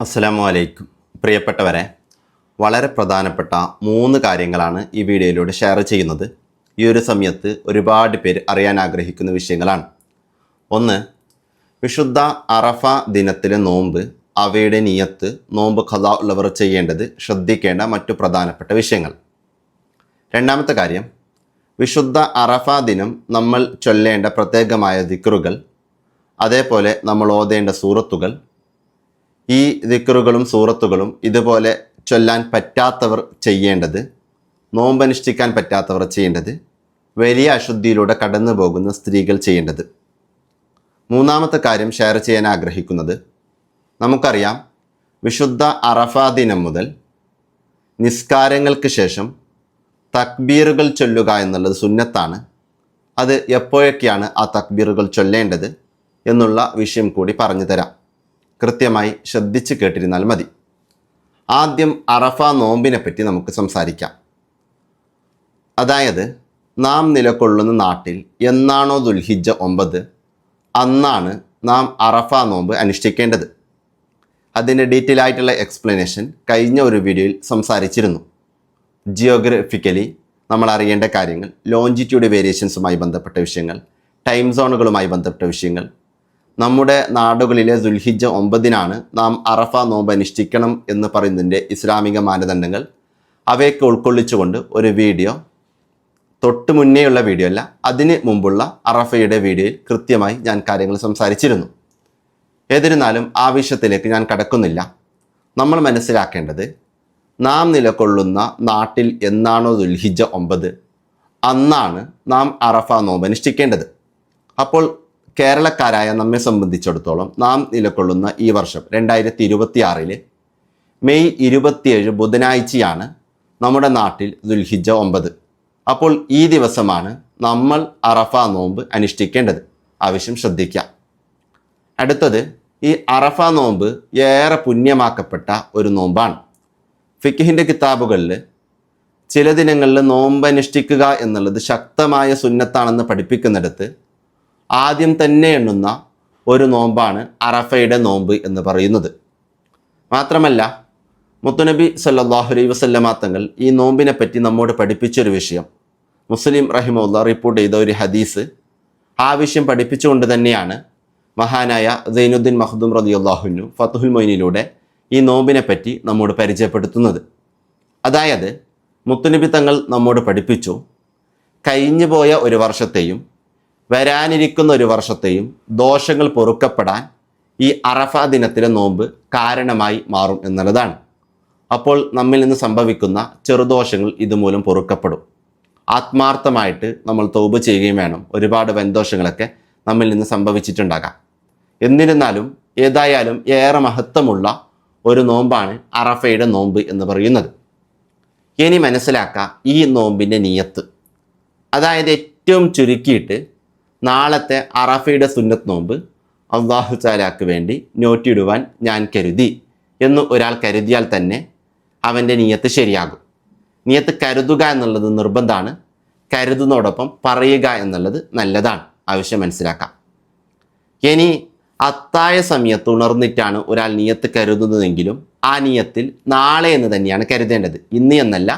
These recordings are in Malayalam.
അസ്സലാമു അലൈക്കും. പ്രിയപ്പെട്ടവരെ, വളരെ പ്രധാനപ്പെട്ട 3 കാര്യങ്ങളാണ് ഈ വീഡിയോയിലൂടെ ഷെയർ ചെയ്യുന്നത്. ഈ ഒരു സമയത്ത് ഒരുപാട് പേര് അറിയാൻ ആഗ്രഹിക്കുന്ന വിഷയങ്ങളാണ്. ഒന്ന്, വിശുദ്ധ അറഫ ദിനത്തിലെ നോമ്പ്, അവയുടെ നിയത്ത്, നോമ്പ് ഖളാ ഉള്ളവർ ചെയ്യേണ്ടത്, ശ്രദ്ധിക്കേണ്ട മറ്റു പ്രധാനപ്പെട്ട വിഷയങ്ങൾ. രണ്ടാമത്തെ കാര്യം, വിശുദ്ധ അറഫ ദിനം നമ്മൾ ചൊല്ലേണ്ട പ്രത്യേകമായ ദിക്റുകൾ, അതേപോലെ നമ്മൾ ഓതേണ്ട സൂറത്തുകൾ. ഈ ദിക്റുകളും സൂറത്തുകളും ഇതുപോലെ ചൊല്ലാൻ പറ്റാത്തവർ ചെയ്യേണ്ടത്, നോമ്പനുഷ്ഠിക്കാൻ പറ്റാത്തവർ ചെയ്യേണ്ടത്, വലിയ അശുദ്ധിയിലൂടെ കടന്നു പോകുന്ന സ്ത്രീകൾ ചെയ്യേണ്ടത്. മൂന്നാമത്തെ കാര്യം ഷെയർ ചെയ്യാൻ ആഗ്രഹിക്കുന്നത്, നമുക്കറിയാം വിശുദ്ധ അറഫ ദിനം മുതൽ നിസ്കാരങ്ങൾക്ക് ശേഷം തക്ബീറുകൾ ചൊല്ലുക എന്നുള്ളത് സുന്നത്താണ്. അത് എപ്പോഴൊക്കെയാണ് ആ തക്ബീറുകൾ ചൊല്ലേണ്ടത് എന്നുള്ള വിഷയം കൂടി പറഞ്ഞു തരാം. കൃത്യമായി ശ്രദ്ധിച്ച് കേട്ടിരുന്നാൽ മതി. ആദ്യം അറഫ നോമ്പിനെ പറ്റി നമുക്ക് സംസാരിക്കാം. അതായത്, നാം നിലകൊള്ളുന്ന നാട്ടിൽ എന്നാണോ ദുൽഹിജ്ജ 9 അന്നാണ് നാം അറഫ നോമ്പ് അനുഷ്ഠിക്കേണ്ടത്. അതിൻ്റെ ഡീറ്റെയിൽ ആയിട്ടുള്ള എക്സ്പ്ലനേഷൻ കഴിഞ്ഞ ഒരു വീഡിയോയിൽ സംസാരിച്ചിരുന്നു. ജിയോഗ്രഫിക്കലി നമ്മൾ അറിയേണ്ട കാര്യങ്ങൾ, ലോഞ്ചിറ്റ്യൂഡ് വേരിയേഷൻസുമായി ബന്ധപ്പെട്ട വിഷയങ്ങൾ, ടൈം സോണുകളുമായി ബന്ധപ്പെട്ട വിഷയങ്ങൾ, നമ്മുടെ നാടുകളിലെ ദുൽഹിജ്ജ 9 നാം അറഫ നോമ്പ് അനുഷ്ഠിക്കണം എന്ന് പറയുന്നതിൻ്റെ ഇസ്ലാമിക മാനദണ്ഡങ്ങൾ, അവയൊക്കെ ഉൾക്കൊള്ളിച്ചുകൊണ്ട് ഒരു വീഡിയോ, തൊട്ട് മുന്നേയുള്ള വീഡിയോ അല്ല, അതിന് മുമ്പുള്ള അറഫയുടെ വീഡിയോയിൽ കൃത്യമായി ഞാൻ കാര്യങ്ങൾ സംസാരിച്ചിരുന്നു. എന്നിരുന്നാലും ആ വിഷയത്തിലേക്ക് ഞാൻ കടക്കുന്നില്ല. നമ്മൾ മനസ്സിലാക്കേണ്ടത്, നാം നിലകൊള്ളുന്ന നാട്ടിൽ എന്നാണോ ദുൽഹിജ്ജ 9 അന്നാണ് നാം അറഫ നോമ്പ് അനുഷ്ഠിക്കേണ്ടത്. അപ്പോൾ കേരളക്കാരായ നമ്മെ സംബന്ധിച്ചിടത്തോളം നാം നിലകൊള്ളുന്ന ഈ വർഷം 2026 മെയ് 27 ബുധനാഴ്ചയാണ് നമ്മുടെ നാട്ടിൽ ദുൽഹിജ്ജ 9. അപ്പോൾ ഈ ദിവസമാണ് നമ്മൾ അറഫ നോമ്പ് അനുഷ്ഠിക്കേണ്ടത്. ആവശ്യം ശ്രദ്ധിക്കാം. അടുത്തത്, ഈ അറഫ നോമ്പ് ഏറെ പുണ്യമാക്കപ്പെട്ട ഒരു നോമ്പാണ്. ഫിഖ്ഹിൻ്റെ കിതാബുകളിൽ ചില ദിനങ്ങളിൽ നോമ്പ് അനുഷ്ഠിക്കുക എന്നുള്ളത് ശക്തമായ സുന്നത്താണെന്ന് പഠിപ്പിക്കുന്നിടത്ത് ആദ്യം തന്നെ എണ്ണുന്ന ഒരു നോമ്പാണ് അറഫയുടെ നോമ്പ് എന്ന് പറയുന്നത്. മാത്രമല്ല, മുത്തുനബി സല്ലല്ലാഹു അലൈഹി വസല്ലമ തങ്ങൾ ഈ നോമ്പിനെ പറ്റി നമ്മോട് പഠിപ്പിച്ചൊരു വിഷയം, മുസ്ലിം റഹിമഹുല്ലാഹ് റിപ്പോർട്ട് ചെയ്ത ഒരു ഹദീസ്, ആ വിഷയം പഠിപ്പിച്ചുകൊണ്ട് തന്നെയാണ് മഹാനായ സൈനുദ്ദീൻ മഖ്ദൂം റളിയല്ലാഹു അൻഹു ഫത്ഹുൽ മൊയ്നിലൂടെ ഈ നോമ്പിനെ പറ്റി നമ്മോട് പരിചയപ്പെടുത്തുന്നത്. അതായത്, മുത്തുനബി തങ്ങൾ നമ്മോട് പഠിപ്പിച്ചു, കഴിഞ്ഞു പോയ ഒരു വർഷത്തെയും വരാനിരിക്കുന്ന ഒരു വർഷത്തെയും ദോഷങ്ങൾ പൊറുക്കപ്പെടാൻ ഈ അറഫ ദിനത്തിലെ നോമ്പ് കാരണമായി മാറും എന്നുള്ളതാണ്. അപ്പോൾ നമ്മിൽ നിന്ന് സംഭവിക്കുന്ന ചെറുദോഷങ്ങൾ ഇതുമൂലം പൊറുക്കപ്പെടും. ആത്മാർത്ഥമായിട്ട് നമ്മൾ തൗബ ചെയ്യുകയും വേണം. ഒരുപാട് വൻദോഷങ്ങളൊക്കെ നമ്മിൽ നിന്ന് സംഭവിച്ചിട്ടുണ്ടാകാം. എന്നിരുന്നാലും ഏതായാലും ഏറെ മഹത്വമുള്ള ഒരു നോമ്പാണ് അറഫയുടെ നോമ്പ് എന്ന് പറയുന്നത്. ഇനി മനസ്സിലാക്കാം ഈ നോമ്പിൻ്റെ നിയത്ത്. അതായത്, ഏറ്റവും ചുരുക്കിയിട്ട് നാളത്തെ അറഫയുടെ സുന്നത്ത് നോമ്പ് അല്ലാഹു തആലക്ക് വേണ്ടി നോറ്റിടുവാൻ ഞാൻ കരുതി എന്ന് ഒരാൾ കരുതിയാൽ തന്നെ അവൻ്റെ നിയത്ത് ശരിയാകും. നിയത്ത് കരുതുക എന്നുള്ളത് നിർബന്ധമാണ്. കരുതുന്നതോടൊപ്പം പറയുക എന്നുള്ളത് നല്ലതാണ്. ആവശ്യം മനസ്സിലാക്കാം. ഇനി അത്താഴ സമയത്ത് ഉണർന്നിട്ടാണ് ഒരാൾ നിയത്ത് കരുതുന്നതെങ്കിലും ആ നിയത്തിൽ നാളെ എന്ന് തന്നെയാണ് കരുതേണ്ടത്. ഇന്ന് എന്നല്ല,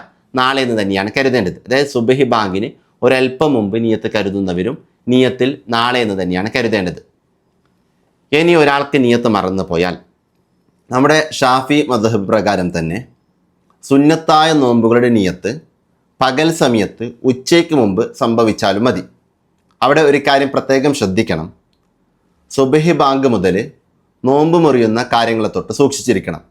നാളെ എന്ന് തന്നെയാണ് കരുതേണ്ടത്. അതായത് സുബഹി ബാങ്കിന് ഒരല്പം മുമ്പ് നിയത്ത് കരുതുന്നവരും നിയത്തിൽ നാളെ എന്ന് തന്നെയാണ് കരുതേണ്ടത്. ഇനി ഒരാൾക്ക് നിയത്ത് മറന്നു പോയാൽ, നമ്മുടെ ഷാഫി മദ്ഹബ് പ്രകാരം തന്നെ സുന്നത്തായ നോമ്പുകളുടെ നിയത്ത് പകൽ സമയത്ത് ഉച്ചയ്ക്ക് മുമ്പ് സംഭവിച്ചാലും മതി. അവിടെ ഒരു കാര്യം പ്രത്യേകം ശ്രദ്ധിക്കണം. സുബഹി ബാങ്ക് മുതൽ നോമ്പ് മുറിയുന്ന കാര്യങ്ങളെ തൊട്ട് സൂക്ഷിച്ചിരിക്കണം.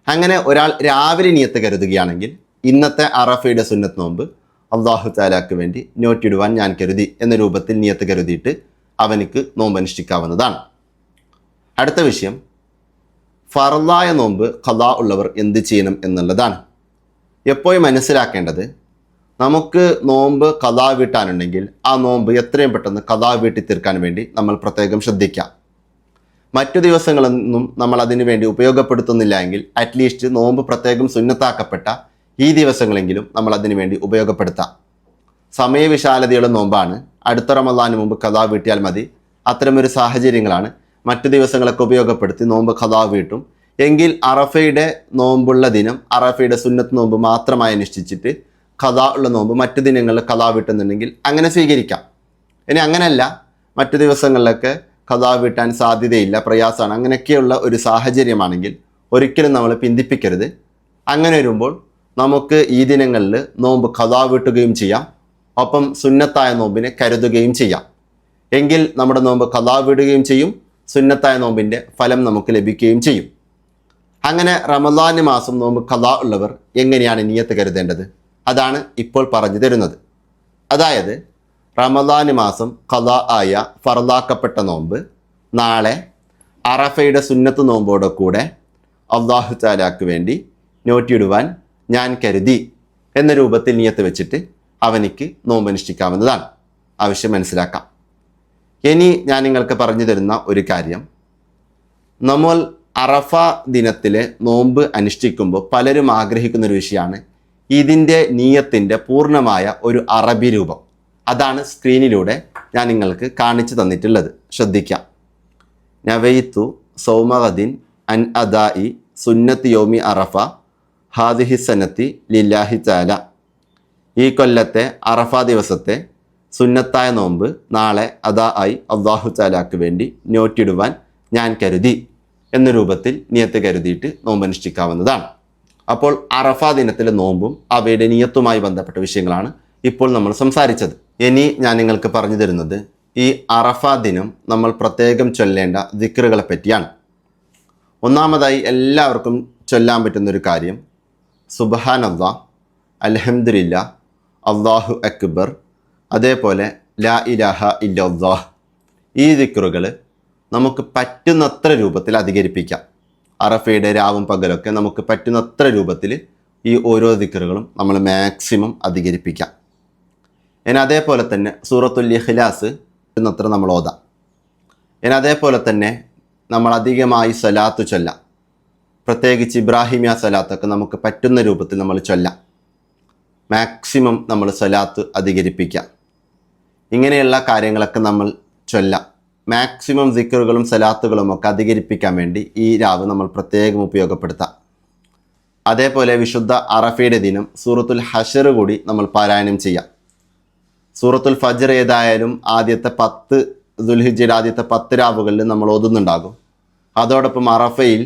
അങ്ങനെ ഒരാൾ രാവിലെ നിയത്ത് കരുതുകയാണെങ്കിൽ ഇന്നത്തെ അറഫയുടെ സുന്നത്ത് നോമ്പ് അല്ലാഹു തആലക്ക് വേണ്ടി നോറ്റിടുവാൻ ഞാൻ കരുതി എന്ന രൂപത്തിൽ നിയത്ത് കരുതിയിട്ട് അവനിക്ക് നോമ്പ് അനുഷ്ഠിക്കാവുന്നതാണ്. അടുത്ത വിഷയം, ഫർളായ നോമ്പ് ഖളാ ഉള്ളവർ എന്ത് ചെയ്യണം എന്നുള്ളതാണ്. എപ്പോഴും മനസ്സിലാക്കേണ്ടത്, നമുക്ക് നോമ്പ് ഖളാ വീട്ടാനുണ്ടെങ്കിൽ ആ നോമ്പ് എത്രയും പെട്ടെന്ന് ഖളാ വീട്ടി തീർക്കാൻ വേണ്ടി നമ്മൾ പ്രത്യേകം ശ്രദ്ധിക്കാം. മറ്റു ദിവസങ്ങളൊന്നും നമ്മൾ അതിനു വേണ്ടി ഉപയോഗപ്പെടുത്തുന്നില്ല എങ്കിൽ അറ്റ്ലീസ്റ്റ് നോമ്പ് പ്രത്യേകം സുന്നത്താക്കപ്പെട്ട ഈ ദിവസങ്ങളെങ്കിലും നമ്മൾ അതിനു വേണ്ടി ഉപയോഗപ്പെടുത്താം. സമയവിശാലതയുള്ള നോമ്പാണ്. അടുത്ത റമദാന് മുമ്പ് ഖളാ വീട്ടിയാൽ മതി. അത്തരമൊരു സാഹചര്യങ്ങളാണ്. മറ്റു ദിവസങ്ങളൊക്കെ ഉപയോഗപ്പെടുത്തി നോമ്പ് ഖളാ വീട്ടും എങ്കിൽ അറഫയുടെ നോമ്പുള്ള ദിനം അറഫയുടെ സുന്നത്ത് നോമ്പ് മാത്രമായി അനുഷ്ഠിച്ചിട്ട് ഖദാ ഉള്ള നോമ്പ് മറ്റു ദിനങ്ങളിൽ ഖദാ വീട്ടുന്നുണ്ടെങ്കിൽ അങ്ങനെ സ്വീകരിക്കാം. ഇനി അങ്ങനെയല്ല, മറ്റു ദിവസങ്ങളിലൊക്കെ ഖദാ വീട്ടാൻ സാധ്യതയില്ല, പ്രയാസമാണ്, അങ്ങനെയൊക്കെയുള്ള ഒരു സാഹചര്യമാണെങ്കിൽ ഒരിക്കലും നമ്മൾ പിന്തിപ്പിക്കരുത്. അങ്ങനെ വരുമ്പോൾ നമുക്ക് ഈ ദിനങ്ങളിൽ നോമ്പ് ഖദാ വീട്ടുകയും ചെയ്യാം, ഒപ്പം സുന്നത്തായ നോമ്പിനെ കരുതുകയും ചെയ്യാം. എങ്കിൽ നമ്മുടെ നോമ്പ് ഖദാ വീടുകയും ചെയ്യും, സുന്നത്തായ നോമ്പിൻ്റെ ഫലം നമുക്ക് ലഭിക്കുകയും ചെയ്യും. അങ്ങനെ റമദാൻ മാസം നോമ്പ് ഖദാ ഉള്ളവർ എങ്ങനെയാണ് നിയ്യത്ത് കരുതേണ്ടത്? അതാണ് ഇപ്പോൾ പറഞ്ഞു തരുന്നത്. അതായത് റമദാൻ മാസം ഖദാ ആയ ഫർദാക്കപ്പെട്ട നോമ്പ് നാളെ അറഫയുടെ സുന്നത്ത് നോമ്പോടെ കൂടെ അല്ലാഹു തആലക്ക് വേണ്ടി നോറ്റിയിടുവാൻ ഞാൻ കരുതി എന്ന രൂപത്തിൽ നിയ്യത്ത് വെച്ചിട്ട് അവനിക്ക് നോമ്പ് അനുഷ്ഠിക്കാവുന്നതാണ്. ആവശ്യം മനസ്സിലാക്കാം. ഇനി ഞാൻ നിങ്ങൾക്ക് പറഞ്ഞു തരുന്ന ഒരു കാര്യം, നമ്മൾ അറഫ ദിനത്തിലെ നോമ്പ് അനുഷ്ഠിക്കുമ്പോൾ പലരും ആഗ്രഹിക്കുന്ന ഒരു വിഷയമാണ് ഇതിൻ്റെ നിയ്യത്തിൻ്റെ പൂർണ്ണമായ ഒരു അറബി രൂപം. അതാണ് സ്ക്രീനിലൂടെ ഞാൻ നിങ്ങൾക്ക് കാണിച്ചു തന്നിട്ടുള്ളത്. ശ്രദ്ധിക്കാം. നവൈത്തു സൗമഗദിൻ അൻ അദായി സുന്നത്ത് യോമി അറഫ ഹാദിഹി സനത്തി ലില്ലാഹി തആല. ഈ കൊല്ലത്തെ അറഫ ദിവസത്തെ സുന്നത്തായ നോമ്പ് നാളെ അദാ ആയി അല്ലാഹു തആലക്ക് വേണ്ടി നോറ്റിടുവാൻ ഞാൻ കരുതി എന്ന രൂപത്തിൽ നിയത്ത് കരുതിയിട്ട് നോമ്പ് അനുഷ്ഠിക്കാവുന്നതാണ്. അപ്പോൾ അറഫ ദിനത്തിലെ നോമ്പും അവയുടെ നിയത്തുമായി ബന്ധപ്പെട്ട വിഷയങ്ങളാണ് ഇപ്പോൾ നമ്മൾ സംസാരിച്ചത്. ഇനി ഞാൻ നിങ്ങൾക്ക് പറഞ്ഞു തരുന്നത് ഈ അറഫ ദിനം നമ്മൾ പ്രത്യേകം ചൊല്ലേണ്ട ദിക്റുകളെ പറ്റിയാണ്. ഒന്നാമതായി എല്ലാവർക്കും ചൊല്ലാൻ പറ്റുന്നൊരു കാര്യം സുബ്ഹാനല്ലാഹ്, അൽഹംദുലില്ലാഹ്, അല്ലാഹു അക്ബർ, അതേപോലെ ലാ ഇലാഹ ഇല്ലല്ലാഹ്. ഈ ദിക്റുകൾ നമുക്ക് പറ്റുന്നത്ര രൂപത്തിൽ അധികരിപ്പിക്കാം. അറഫയുടെ രാവും പകലൊക്കെ നമുക്ക് പറ്റുന്നത്ര രൂപത്തിൽ ഈ ഓരോ ദിക്റുകളും നമ്മൾ മാക്സിമം അധികരിപ്പിക്കാം. ഇനി അതേപോലെ തന്നെ സൂറത്തുൽ ഇഖ്ലാസ് പറ്റുന്നത്ര നമ്മൾ ഓതാം. ഇനി അതേപോലെ തന്നെ നമ്മൾ അധികമായി സലാത്ത് ചൊല്ലാം. പ്രത്യേകിച്ച് ഇബ്രാഹിമിയ സലാത്തൊക്കെ നമുക്ക് പറ്റുന്ന രൂപത്തിൽ നമ്മൾ ചൊല്ലാം. മാക്സിമം നമ്മൾ സലാത്ത് അധികരിപ്പിക്കാം. ഇങ്ങനെയുള്ള കാര്യങ്ങളൊക്കെ നമ്മൾ ചൊല്ലാം. മാക്സിമം ദിക്റുകളും സലാത്തുകളും ഒക്കെ അധികരിപ്പിക്കാൻ വേണ്ടി ഈ രാവ് നമ്മൾ പ്രത്യേകം ഉപയോഗപ്പെടുത്താം. അതേപോലെ വിശുദ്ധ അറഫയുടെ ദിനം സൂറത്തുൽ ഹശർ കൂടി നമ്മൾ പാരായണം ചെയ്യാം. സൂറത്തുൽ ഫജ്ർ ഏതായാലും ആദ്യത്തെ 10 ദുൽഹിജ്ജയുടെ ആദ്യത്തെ 10 രാവുകളിൽ നമ്മൾ ഓതുന്നുണ്ടാകും. അതോടൊപ്പം അറഫയിൽ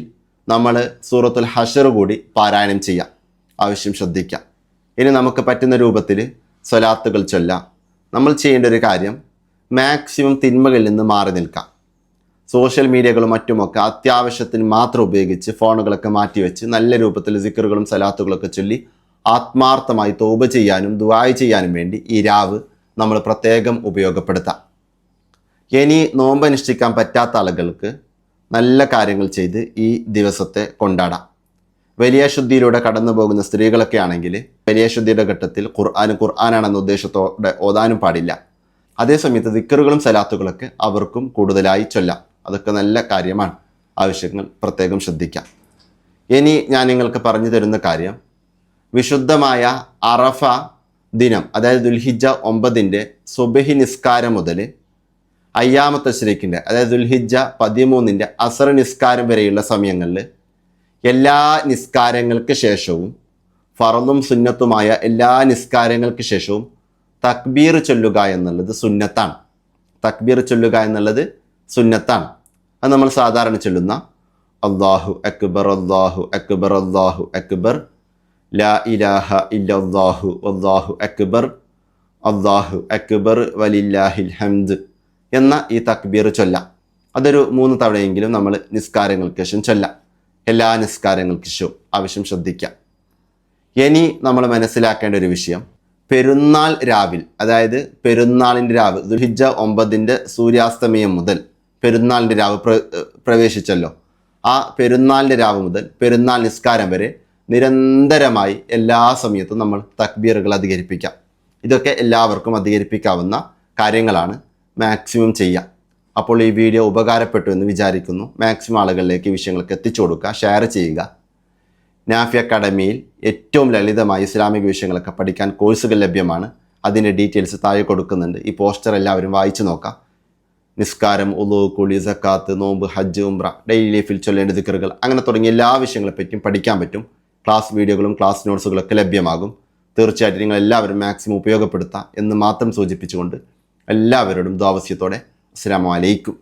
നമ്മൾ സൂറത്തുൽ ഹശർ കൂടി പാരായണം ചെയ്യാം. ആവശ്യം ശ്രദ്ധിക്കാം. ഇനി നമുക്ക് പറ്റുന്ന രൂപത്തിൽ സ്വലാത്തുകൾ ചൊല്ലാം. നമ്മൾ ചെയ്യേണ്ട ഒരു കാര്യം മാക്സിമം തിന്മകളിൽ നിന്ന് മാറി നിൽക്കാം. സോഷ്യൽ മീഡിയകളും മറ്റുമൊക്കെ അത്യാവശ്യത്തിന് മാത്രം ഉപയോഗിച്ച് ഫോണുകളൊക്കെ മാറ്റിവെച്ച് നല്ല രൂപത്തിൽ സിക്റുകളും സലാത്തുകളൊക്കെ ചൊല്ലി ആത്മാർത്ഥമായി തൗബ ചെയ്യാനും ദുആ ചെയ്യാനും വേണ്ടി ഈ രാവ് നമ്മൾ പ്രത്യേകം ഉപയോഗപ്പെടുത്താം. ഇനി നോമ്പ് അനുഷ്ഠിക്കാൻ പറ്റാത്ത ആളുകൾക്ക് നല്ല കാര്യങ്ങൾ ചെയ്ത് ഈ ദിവസത്തെ കൊണ്ടാടാം. വലിയ ശുദ്ധിയിലൂടെ കടന്നു പോകുന്ന സ്ത്രീകളൊക്കെ ആണെങ്കിൽ വലിയ ശുദ്ധിയുടെ ഘട്ടത്തിൽ ഖുർആനാണെന്ന ഉദ്ദേശത്തോടെ ഓതാനും പാടില്ല. അതേസമയത്ത് ദിക്റുകളും സലാത്തുകളൊക്കെ അവർക്കും കൂടുതലായി ചൊല്ലാം. അതൊക്കെ നല്ല കാര്യമാണ്. ആവശ്യങ്ങൾ പ്രത്യേകം ശ്രദ്ധിക്കാം. ഇനി ഞാൻ നിങ്ങൾക്ക് പറഞ്ഞു തരുന്ന കാര്യം വിശുദ്ധമായ അറഫ ദിനം, അതായത് ദുൽഹിജ്ജ 9 സുബഹി നിസ്കാരം മുതൽ അയ്യാമ തശ്രീഖിൻ്റെ അതായത് ദുൽഹിജ്ജ 13 അസർ നിസ്കാരം വരെയുള്ള സമയങ്ങളിൽ എല്ലാ നിസ്കാരങ്ങൾക്ക് ശേഷവും ഫറളും സുന്നത്തുമായ എല്ലാ നിസ്കാരങ്ങൾക്ക് ശേഷവും തക്ബീർ ചൊല്ലുക എന്നുള്ളത് സുന്നത്താണ്. തക്ബീർ ചൊല്ലുക എന്നുള്ളത് സുന്നത്താണ്. അത് നമ്മൾ സാധാരണ ചൊല്ലുന്ന അല്ലാഹു അക്ബർ അല്ലാഹു അക്ബർ അല്ലാഹു അക്ബർ ലാ ഇലാഹ ഇല്ലല്ലാഹു വല്ലാഹു അക്ബർ അല്ലാഹു അക്ബർ വലില്ലാഹിൽ ഹംദ് എന്ന ഈ തക്ബീർ ചൊല്ലാം. അതൊരു 3 തവണയെങ്കിലും നമ്മൾ നിസ്കാരങ്ങൾക്ക് ശേഷം ചൊല്ലാം. എല്ലാ നിസ്കാരങ്ങൾക്ക് ശേഷവും ആവശ്യം ശ്രദ്ധിക്കാം. ഇനി നമ്മൾ മനസ്സിലാക്കേണ്ട ഒരു വിഷയം, പെരുന്നാൾ രാവിൽ, അതായത് പെരുന്നാളിൻ്റെ രാവ് ദുൽഹിജ്ജ 9 സൂര്യാസ്തമയം മുതൽ പെരുന്നാളിൻ്റെ രാവ് പ്രവേശിച്ചല്ലോ. ആ പെരുന്നാളിൻ്റെ രാവ് മുതൽ പെരുന്നാൾ നിസ്കാരം വരെ നിരന്തരമായി എല്ലാ സമയത്തും നമ്മൾ തക്ബീറുകൾ അധികരിപ്പിക്കാം. ഇതൊക്കെ എല്ലാവർക്കും അധികരിപ്പിക്കാവുന്ന കാര്യങ്ങളാണ്. മാക്സിമം ചെയ്യാം. അപ്പോൾ ഈ വീഡിയോ ഉപകാരപ്പെട്ടു എന്ന് വിചാരിക്കുന്നു. മാക്സിമം ആളുകളിലേക്ക് വിഷയങ്ങൾക്ക് എത്തിച്ചു കൊടുക്കുക, ഷെയർ ചെയ്യുക. നാഫി അക്കാഡമിയിൽ ഏറ്റവും ലളിതമായ ഇസ്ലാമിക വിഷയങ്ങളൊക്കെ പഠിക്കാൻ കോഴ്സുകൾ ലഭ്യമാണ്. അതിൻ്റെ ഡീറ്റെയിൽസ് താഴെ കൊടുക്കുന്നുണ്ട്. ഈ പോസ്റ്റർ എല്ലാവരും വായിച്ചു നോക്കാം. നിസ്കാരം, ഉളു, കുളി, സക്കാത്ത്, നോമ്പ്, ഹജ്ജ്, ഉംറ, ഡെയിലി ലൈഫിൽ ചൊല്ലേണ്ട ദിക്റുകൾ, അങ്ങനെ തുടങ്ങിയ എല്ലാ വിഷയങ്ങളെപ്പറ്റിയും പഠിക്കാൻ പറ്റും. ക്ലാസ് വീഡിയോകളും ക്ലാസ് നോട്ട്സുകളൊക്കെ ലഭ്യമാകും. തീർച്ചയായിട്ടും നിങ്ങൾ എല്ലാവരും മാക്സിമം ഉപയോഗപ്പെടുത്താം എന്ന് മാത്രം സൂചിപ്പിച്ചുകൊണ്ട് എല്ലാവരോടും ദ്വാവസ്യത്തോടെ അസ്സലാമു അലൈക്കും.